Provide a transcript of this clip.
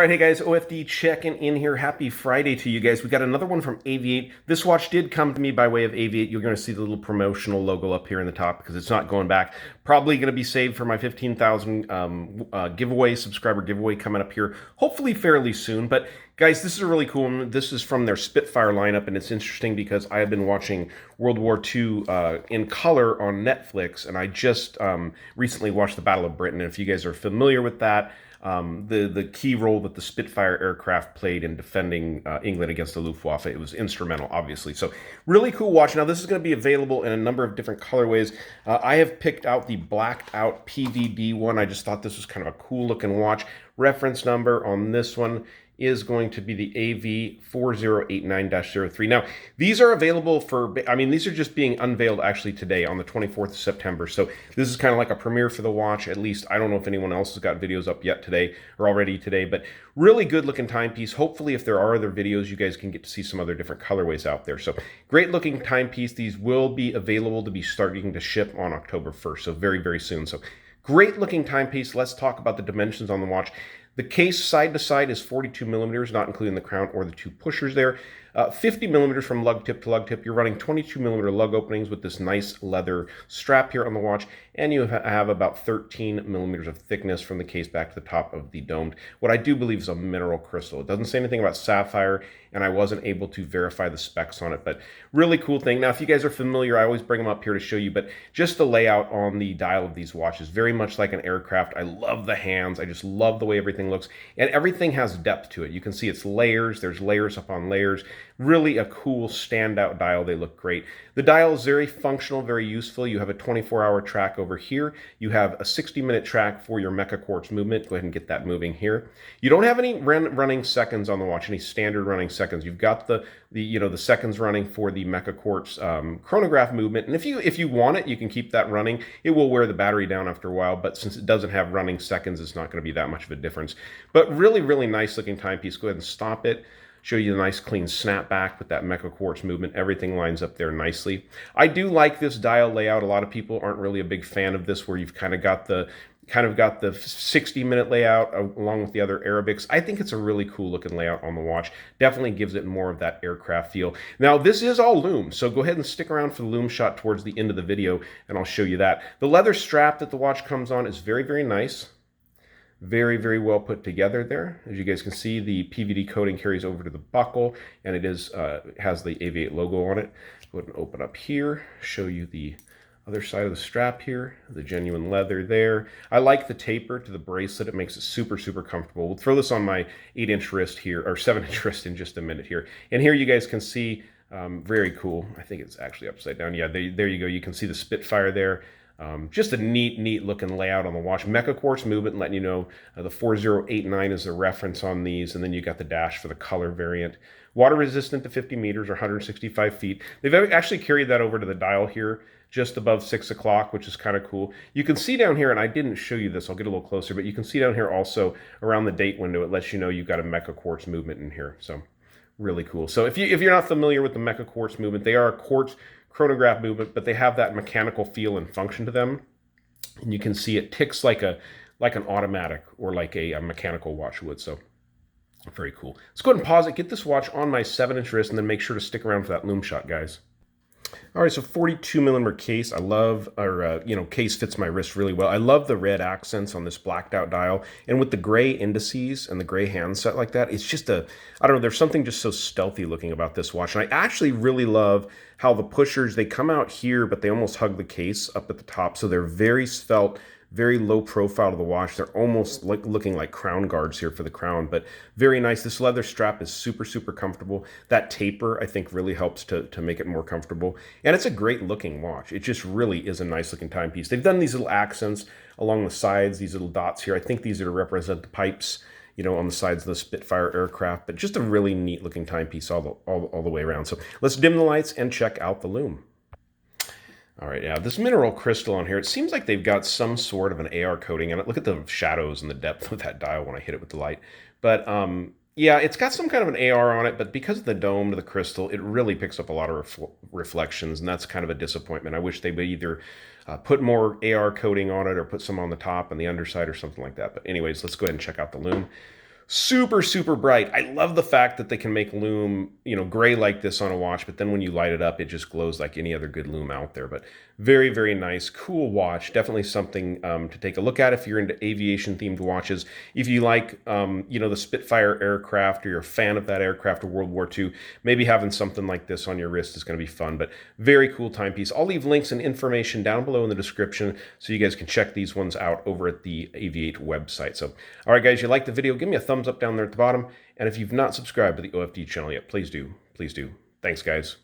All right, hey guys, OFD checking in here. Happy Friday to you guys. We got another one from AV8. This watch did come to me by way of AV8. You're going to see the little promotional logo up here in the top because it's not going back. Probably going to be saved for my 15,000 giveaway, subscriber giveaway coming up here, hopefully fairly soon. But guys, this is a really cool one. This is from their Spitfire lineup, and it's interesting because I have been watching World War II in color on Netflix, and I just recently watched the Battle of Britain. And if you guys are familiar with that, the key role that the Spitfire aircraft played in defending England against the Luftwaffe. It was instrumental, obviously. So really cool watch. Now this is going to be available in a number of different colorways. I have picked out the blacked out PVD one. I just thought this was kind of a cool looking watch. Reference number on this one is going to be the AV4089-03. Now, these are available for, these are just being unveiled actually today on the 24th of September. So this is kind of like a premiere for the watch. At least, I don't know if anyone else has got videos up yet today or already today, but really good looking timepiece. Hopefully, if there are other videos, you guys can get to see some other different colorways out there. So great looking timepiece. These will be available to be starting to ship on October 1st. So very, very soon. So great looking timepiece. Let's talk about the dimensions on the watch. The case side to side is 42 millimeters, not including the crown or the two pushers there. 50 millimeters from lug tip to lug tip. You're running 22 millimeter lug openings with this nice leather strap here on the watch, and you have about 13 millimeters of thickness from the case back to the top of the domed. What I do believe is a mineral crystal. It doesn't say anything about sapphire, and I wasn't able to verify the specs on it, but really cool thing. Now, if you guys are familiar, I always bring them up here to show you, but just the layout on the dial of these watches, very much like an aircraft. I love the hands. I just love the way everything looks, and everything has depth to it. You can see it's layers. There's layers upon layers. Really a cool standout dial. They look great. The dial is very functional, very useful. You have a 24-hour track over here. You have a 60-minute track for your Meca Quartz movement. Go ahead and get that moving here. You don't have any running seconds on the watch, any standard running seconds. You've got the seconds running for the Meca Quartz chronograph movement. And if you want it, you can keep that running. It will wear the battery down after a while, but since it doesn't have running seconds, it's not going to be that much of a difference. But really, really nice looking timepiece. Go ahead and stop it. Show you the nice clean snapback with that Meca Quartz movement. Everything lines up there nicely. I do like this dial layout. A lot of people aren't really a big fan of this, where you've kind of got the 60-minute layout along with the other Arabics. I think it's a really cool looking layout on the watch. Definitely gives it more of that aircraft feel. Now, this is all Loom, so go ahead and stick around for the Loom shot towards the end of the video, and I'll show you that. The leather strap that the watch comes on is very, very nice. Very, very well put together there. As you guys can see, the PVD coating carries over to the buckle, and it is has the AV8 logo on it. Go ahead and open up here, show you the other side of the strap here, the genuine leather there. I like the taper to the bracelet. It makes it super, super comfortable. We'll throw this on my 8-inch wrist here, or 7-inch wrist in just a minute here. And here you guys can see, very cool. I think it's actually upside down. Yeah, there you go. You can see the Spitfire there. Just a neat looking layout on the watch. Meca Quartz movement, letting you know the 4089 is the reference on these, and then you got the dash for the color variant. Water resistant to 50 meters or 165 feet. They've actually carried that over to the dial here, just above 6 o'clock, which is kind of cool. You can see down here, and I didn't show you this, I'll get a little closer, but you can see down here also around the date window, it lets you know you've got a Meca Quartz movement in here. So really cool. So if you're not familiar with the Meca Quartz movement, they are a quartz chronograph movement, but they have that mechanical feel and function to them. And you can see it ticks like an automatic or like a mechanical watch would. So very cool. Let's go ahead and pause it, get this watch on my 7-inch wrist, and then make sure to stick around for that Loom shot, guys. All right, so 42 millimeter case. I love, case fits my wrist really well. I love the red accents on this blacked out dial. And with the gray indices and the gray handset like that, it's just I don't know, there's something just so stealthy looking about this watch. And I actually really love how the pushers, they come out here, but they almost hug the case up at the top. So they're very svelte, very low profile to the watch. They're almost like looking like crown guards here for the crown, but very nice. This leather strap is super, super comfortable. That taper, I think, really helps to make it more comfortable. And it's a great looking watch. It just really is a nice looking timepiece. They've done these little accents along the sides, these little dots here. I think these are to represent the pipes, on the sides of the Spitfire aircraft, but just a really neat looking timepiece all the way around. So let's dim the lights and check out the Loom. All right, yeah, this mineral crystal on here, it seems like they've got some sort of an AR coating on it. Look at the shadows and the depth of that dial when I hit it with the light. But yeah, it's got some kind of an AR on it, but because of the dome to the crystal, it really picks up a lot of reflections, and that's kind of a disappointment. I wish they would either put more AR coating on it or put some on the top and the underside or something like that. But anyways, let's go ahead and check out the Loom. Super, super bright. I love the fact that they can make Loom, you know, gray like this on a watch, but then when you light it up, it just glows like any other good Loom out there. But very, very nice, cool watch. Definitely something to take a look at if you're into aviation-themed watches. If you like, you know, the Spitfire aircraft, or you're a fan of that aircraft of World War II, maybe having something like this on your wrist is going to be fun. But very cool timepiece. I'll leave links and information down below in the description so you guys can check these ones out over at the AV8 website. So, all right, guys, you like the video, give me a thumbs up down there at the bottom. And if you've not subscribed to the OFD channel yet, please do. Please do. Thanks, guys.